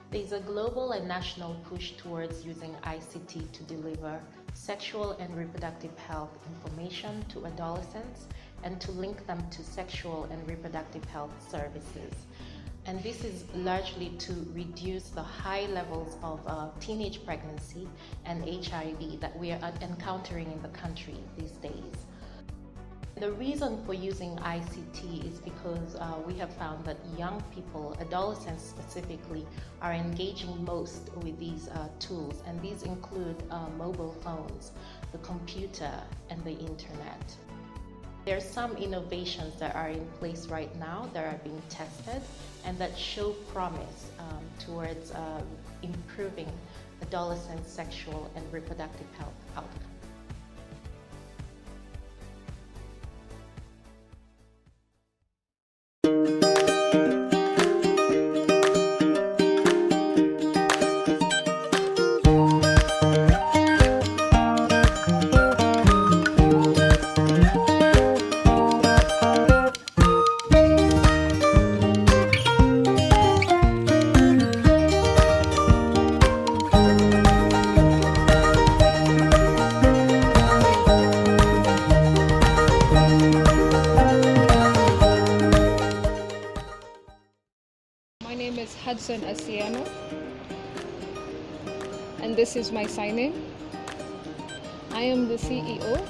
There's a global and national push towards using ICT to deliver sexual and reproductive health information to adolescents and to link them to sexual and reproductive health services. And this is largely to reduce the high levels of teenage pregnancy and HIV that we are encountering in the country these days. The reason for using ICT is because we have found that young people, adolescents specifically, are engaging most with these tools, and these include mobile phones, the computer, and the internet. There are some innovations that are in place right now that are being tested and that show promise towards improving adolescent sexual and reproductive health outcomes. My name is Hudson Asiema, and this is my sign-in. I am the CEO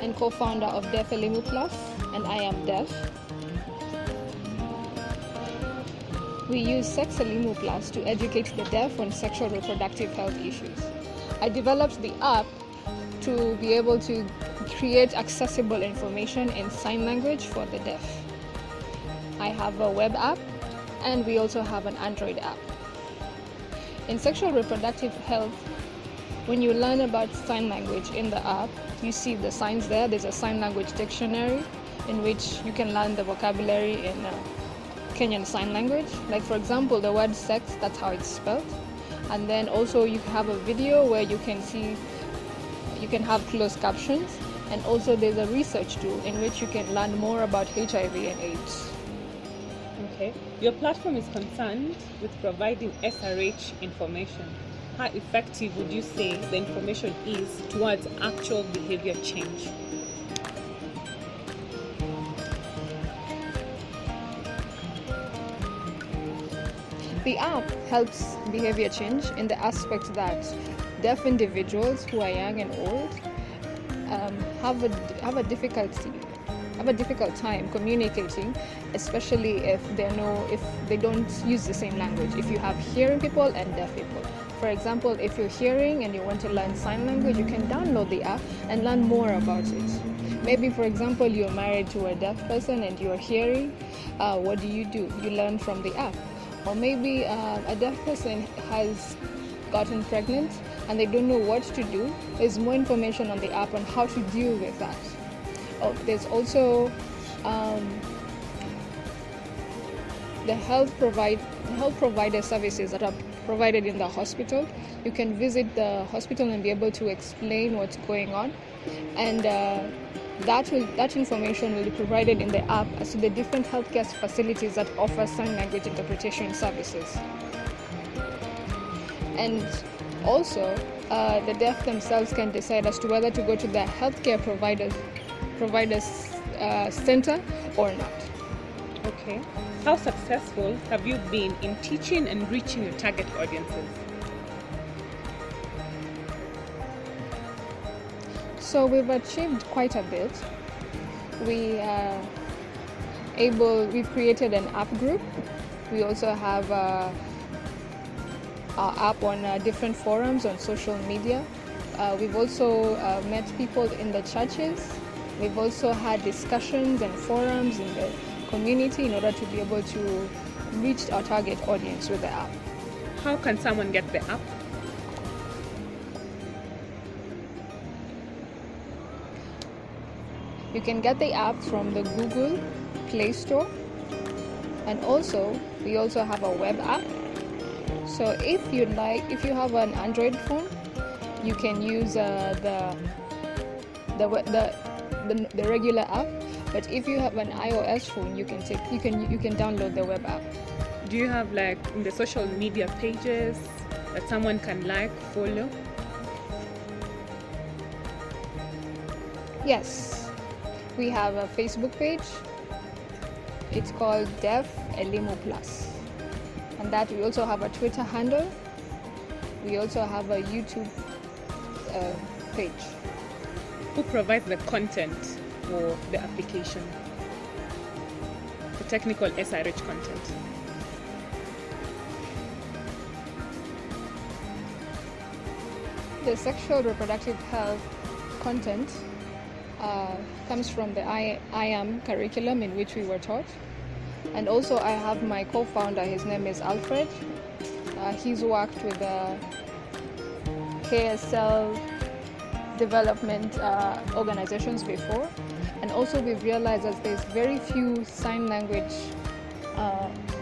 and co-founder of Deaf Elimu Plus, and I am deaf. We use Sex Elimu Plus to educate the deaf on sexual reproductive health issues. I developed the app to be able to create accessible information in sign language for the deaf. I have a web app, and we also have an Android app. In sexual reproductive health, when you learn about sign language in the app, you see the signs there. There's a sign language dictionary in which you can learn the vocabulary in Kenyan Sign Language. Like for example, the word sex, that's how it's spelled. And then also you have a video where you can see, you can have closed captions. And also there's a research tool in which you can learn more about HIV and AIDS. Okay. Your platform is concerned with providing SRH information. How effective would you say the information is towards actual behavior change? The app helps behavior change in the aspect that deaf individuals who are young and old have a difficult time communicating, especially if they don't use the same language. If you have hearing people and deaf people. For example, if you're hearing and you want to learn sign language, you can download the app and learn more about it. Maybe, for example, you're married to a deaf person and you're hearing. What do? You learn from the app. Or maybe a deaf person has gotten pregnant and they don't know what to do. There's more information on the app on how to deal with that. There's also the health provider services that are provided in the hospital. You can visit the hospital and be able to explain what's going on, and that information will be provided in the app as to the different healthcare facilities that offer sign language interpretation services. And also, the deaf themselves can decide as to whether to go to the healthcare providers center or not. Okay. How successful have you been in teaching and reaching your target audiences? So we've achieved quite a bit. We've created an app group. We also have our app on different forums on social media. We've also met people in the churches. We've also had discussions and forums in the community in order to be able to reach our target audience with the app. How can someone get the app? You can get the app from the Google Play Store, and also we also have a web app. So if you have an Android phone, you can use the regular app. But if you have an iOS phone, you can download the web app. Do you have like in the social media pages that someone can like, follow? Yes, we have a Facebook page. It's called Elimu Plus, and that we also have a Twitter handle. We also have a YouTube page. Who provides the content for the application? The technical SRH content. The sexual reproductive health content comes from the IAM curriculum in which we were taught. And also I have my co-founder, his name is Alfred. He's worked with the KSL development organizations before. And also we've realized that there's very few sign language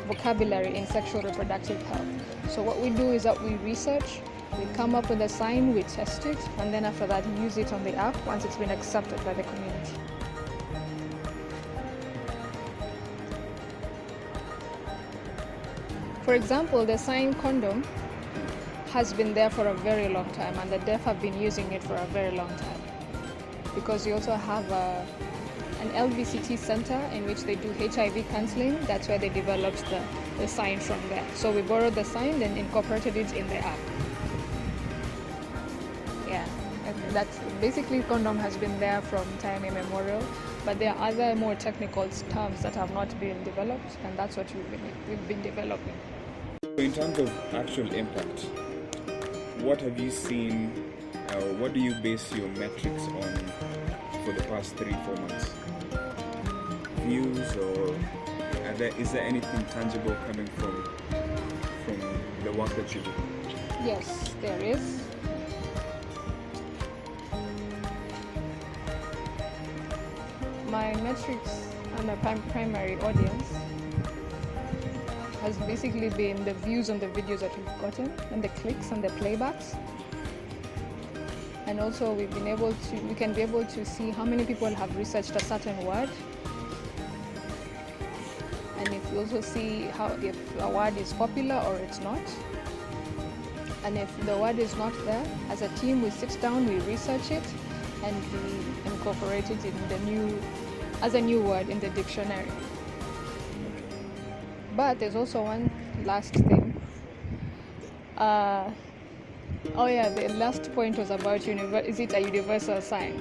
vocabulary in sexual reproductive health. So what we do is that we research, we come up with a sign, we test it, and then after that use it on the app once it's been accepted by the community. For example, the sign condom has been there for a very long time, and the deaf have been using it for a very long time. Because we also have an LVCT center in which they do HIV counseling. That's where they developed the sign from there. So we borrowed the sign and incorporated it in the app. Yeah, and that's basically condom has been there from time immemorial, but there are other more technical terms that have not been developed, and that's what we've been developing. In terms of actual impact, what have you seen, what do you base your metrics on for the past 3-4 months? Views, or is there anything tangible coming from the work that you do? Yes, there is. My metrics and my primary audience has basically been the views on the videos that we've gotten, and the clicks and the playbacks. And also we can be able to see how many people have researched a certain word. And if we also see if a word is popular or it's not. And if the word is not there, as a team we sit down, we research it, and we incorporate it as a new word in the dictionary. But there's also one last thing. The last point was about is it a universal sign?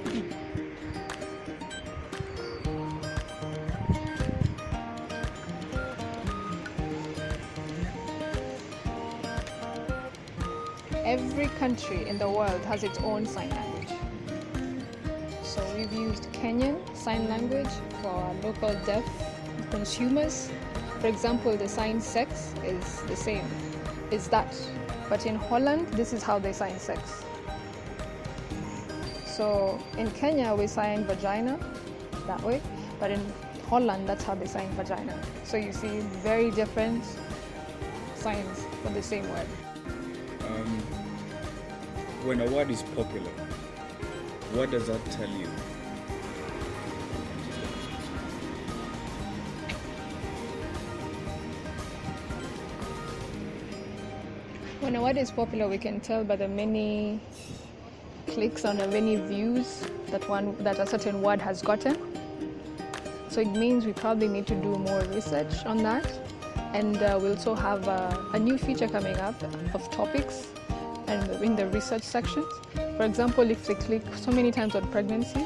Every country in the world has its own sign language. So we've used Kenyan sign language for our local deaf consumers. For example, the sign sex is the same, is that. But in Holland, this is how they sign sex. So in Kenya, we sign vagina that way, but in Holland, that's how they sign vagina. So you see very different signs for the same word. When a word is popular, what does that tell you? When a word is popular, we can tell by the many clicks and the many views that a certain word has gotten. So it means we probably need to do more research on that. And we'll also have a new feature coming up of topics and in the research sections. For example, if they click so many times on pregnancy,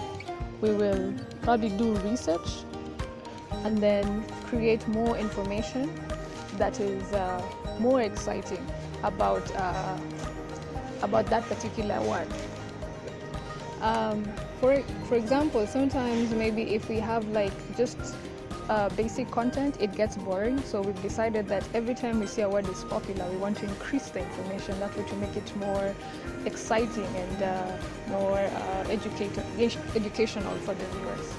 we will probably do research and then create more information that is more exciting about that particular word. For example, sometimes maybe if we have just basic content, it gets boring. So we've decided that every time we see a word is popular, we want to increase the information. That way to make it more exciting and more educational for the viewers.